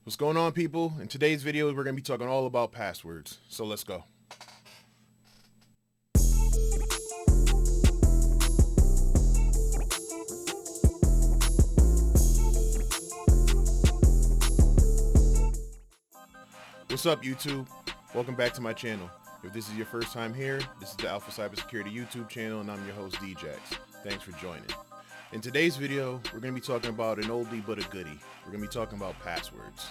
What's going on, people? In today's video, we're going to be talking all about passwords. So let's go. What's up, YouTube? Welcome back to my channel. If this is your first time here, this is the Alpha Cybersecurity YouTube channel, and I'm your host, DJax. Thanks for joining. In today's video, we're going to be talking about an oldie but a goodie. We're going to be talking about passwords.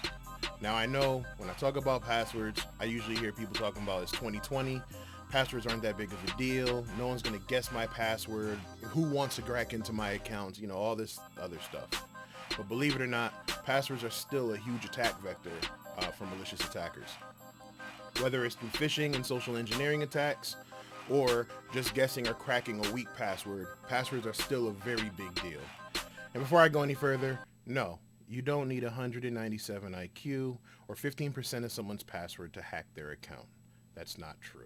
Now, I know when I talk about passwords, I usually hear people talking about it's 2020. Passwords aren't that big of a deal. No one's going to guess my password. Who wants to crack into my accounts? You know, all this other stuff. But believe it or not, passwords are still a huge attack vector for malicious attackers. Whether it's through phishing and social engineering attacks, or just guessing or cracking a weak password, passwords are still a very big deal. And before I go any further, no, you don't need 197 IQ or 15% of someone's password to hack their account. That's not true.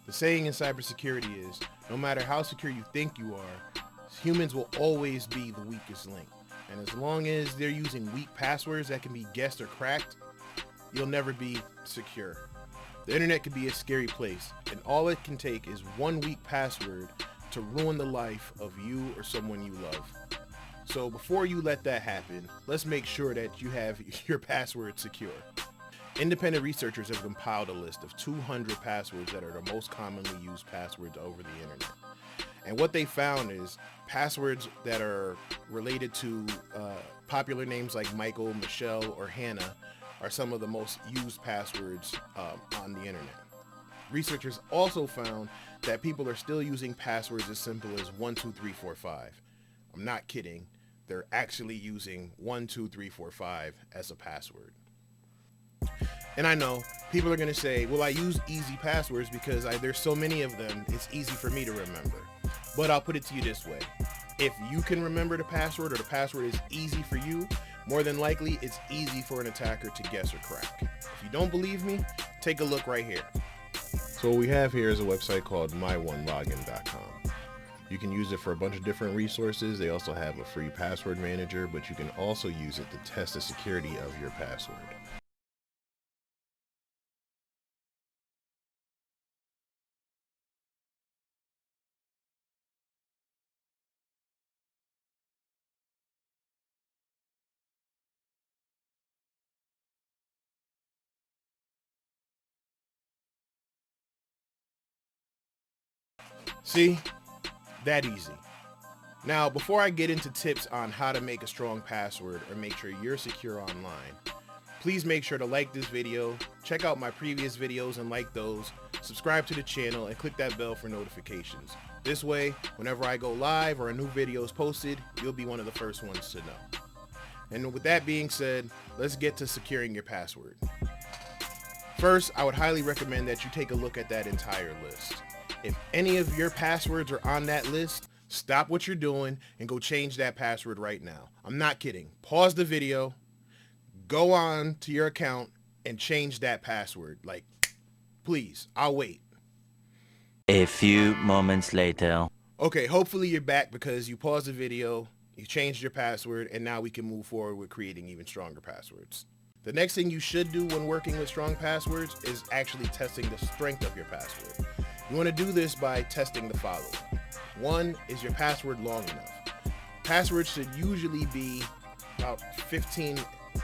The saying in cybersecurity is, no matter how secure you think you are, humans will always be the weakest link. And as long as they're using weak passwords that can be guessed or cracked, you'll never be secure. The internet can be a scary place, and all it can take is one weak password to ruin the life of you or someone you love. So before you let that happen, let's make sure that you have your password secure. Independent researchers have compiled a list of 200 passwords that are the most commonly used passwords over the internet. And what they found is passwords that are related to popular names like Michael, Michelle, or Hannah are some of the most used passwords on the internet. Researchers also found that people are still using passwords as simple as 12345. I'm not kidding. They're actually using 12345 as a password. And I know people are going to say, well, I use easy passwords because there's so many of them, it's easy for me to remember. But I'll put it to you this way. If you can remember the password, or the password is easy for you, more than likely it's easy for an attacker to guess or crack. If you don't believe me, take a look right here. So what we have here is a website called my1login.com. You can use it for a bunch of different resources. They also have a free password manager, but you can also use it to test the security of your password. See? That easy. Now, before I get into tips on how to make a strong password or make sure you're secure online, please make sure to like this video, check out my previous videos and like those, subscribe to the channel, and click that bell for notifications. This way, whenever I go live or a new video is posted, you'll be one of the first ones to know. And with that being said, let's get to securing your password. First, I would highly recommend that you take a look at that entire list. If any of your passwords are on that list, stop what you're doing and go change that password right now. I'm not kidding. Pause the video, go on to your account and change that password. Like, please, I'll wait. A few moments later. Okay, hopefully you're back because you paused the video, you changed your password, and now we can move forward with creating even stronger passwords. The next thing you should do when working with strong passwords is actually testing the strength of your password. You want to do this by testing the following. One, is your password long enough? Passwords should usually be about 15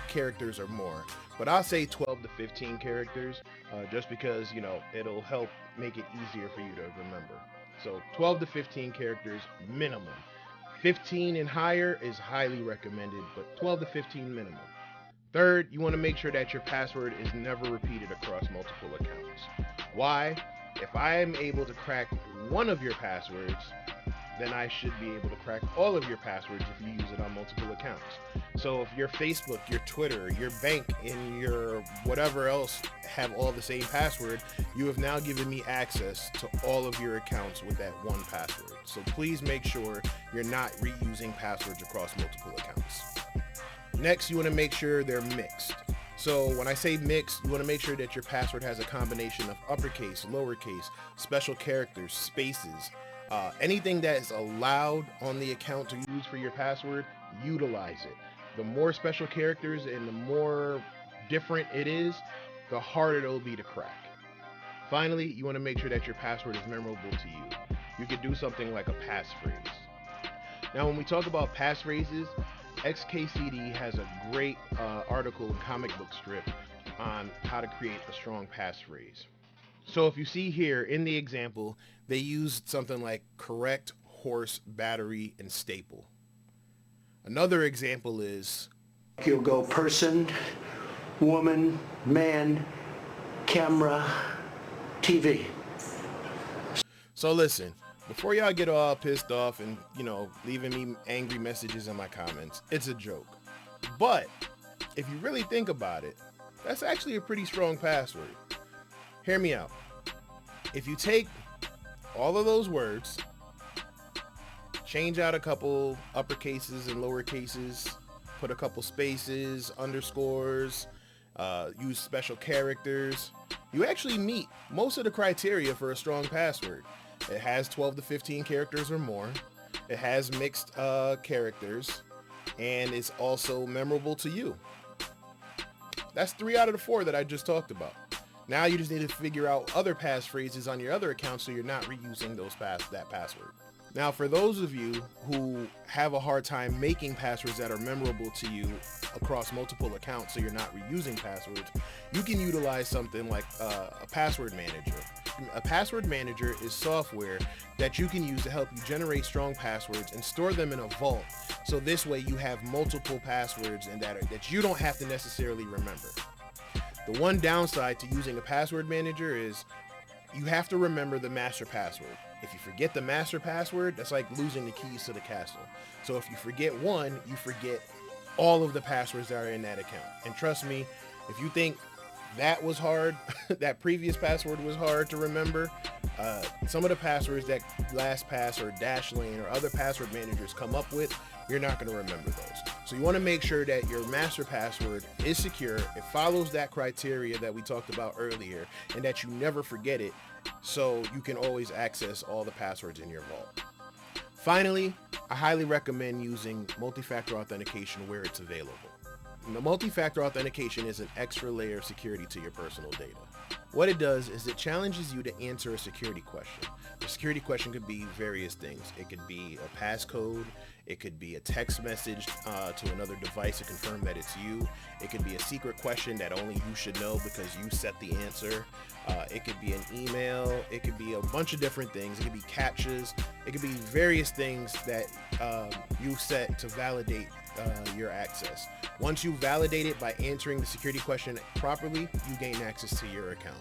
characters or more, but I'll say 12 to 15 characters just because, you know, it'll help make it easier for you to remember. So 12 to 15 characters minimum. 15 and higher is highly recommended, but 12 to 15 minimum. Third, you want to make sure that your password is never repeated across multiple accounts. Why? If I am able to crack one of your passwords, then I should be able to crack all of your passwords if you use it on multiple accounts. So if your Facebook, your Twitter, your bank, and your whatever else have all the same password, you have now given me access to all of your accounts with that one password. So please make sure you're not reusing passwords across multiple accounts. Next, you want to make sure they're mixed. So when I say mixed, you want to make sure that your password has a combination of uppercase, lowercase, special characters, spaces, anything that is allowed on the account to use for your password, utilize it. The more special characters and the more different it is, the harder it'll be to crack. Finally, you want to make sure that your password is memorable to you. You could do something like a passphrase. Now, when we talk about passphrases, XKCD has a great article and comic book strip on how to create a strong passphrase. So if you see here in the example, they used something like correct, horse, battery, and staple. Another example is you'll go person, woman, man, camera, TV. So listen, before y'all get all pissed off and, leaving me angry messages in my comments, it's a joke. But if you really think about it, that's actually a pretty strong password. Hear me out. If you take all of those words, change out a couple uppercases and lower cases, put a couple spaces, underscores, use special characters, you actually meet most of the criteria for a strong password. It has 12 to 15 characters or more. It has mixed characters, and it's also memorable to you. That's 3 out of the 4 that I just talked about. Now you just need to figure out other passphrases on your other accounts so you're not reusing that password. Now, for those of you who have a hard time making passwords that are memorable to you across multiple accounts so you're not reusing passwords, you can utilize something like a password manager. A password manager is software that you can use to help you generate strong passwords and store them in a vault. So this way you have multiple passwords and that you don't have to necessarily remember. The one downside to using a password manager is you have to remember the master password. If you forget the master password, that's like losing the keys to the castle. So if you forget one, you forget all of the passwords that are in that account. And trust me, if you think that was hard, that previous password was hard to remember, some of the passwords that LastPass or Dashlane or other password managers come up with, you're not going to remember those. So you want to make sure that your master password is secure, it follows that criteria that we talked about earlier, and that you never forget it, so you can always access all the passwords in your vault. Finally, I highly recommend using multi-factor authentication where it's available. The multi-factor authentication is an extra layer of security to your personal data. What it does is it challenges you to answer a security question. The security question could be various things. It could be a passcode. It could be a text message to another device to confirm that it's you. It could be a secret question that only you should know because you set the answer. It could be an email. It could be a bunch of different things. It could be captchas. It could be various things that you set to validate your access. Once you validate it by answering the security question properly, you gain access to your account.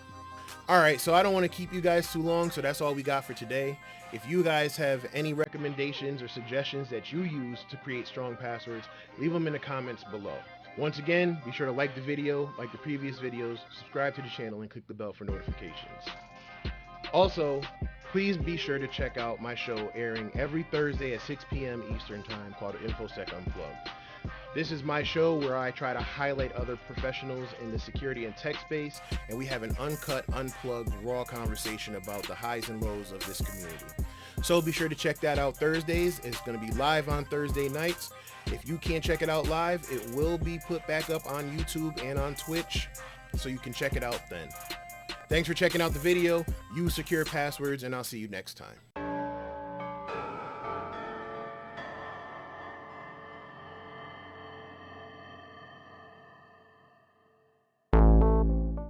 All right, so I don't want to keep you guys too long, so that's all we got for today. If you guys have any recommendations or suggestions that you use to create strong passwords, leave them in the comments below. Once again, be sure to like the video, like the previous videos, subscribe to the channel, and click the bell for notifications. Also, please be sure to check out my show airing every Thursday at 6 p.m. Eastern Time called InfoSec Unplugged. This is my show where I try to highlight other professionals in the security and tech space, and we have an uncut, unplugged, raw conversation about the highs and lows of this community. So be sure to check that out Thursdays. It's going to be live on Thursday nights. If you can't check it out live, it will be put back up on YouTube and on Twitch, so you can check it out then. Thanks for checking out the video. Use secure passwords, and I'll see you next time.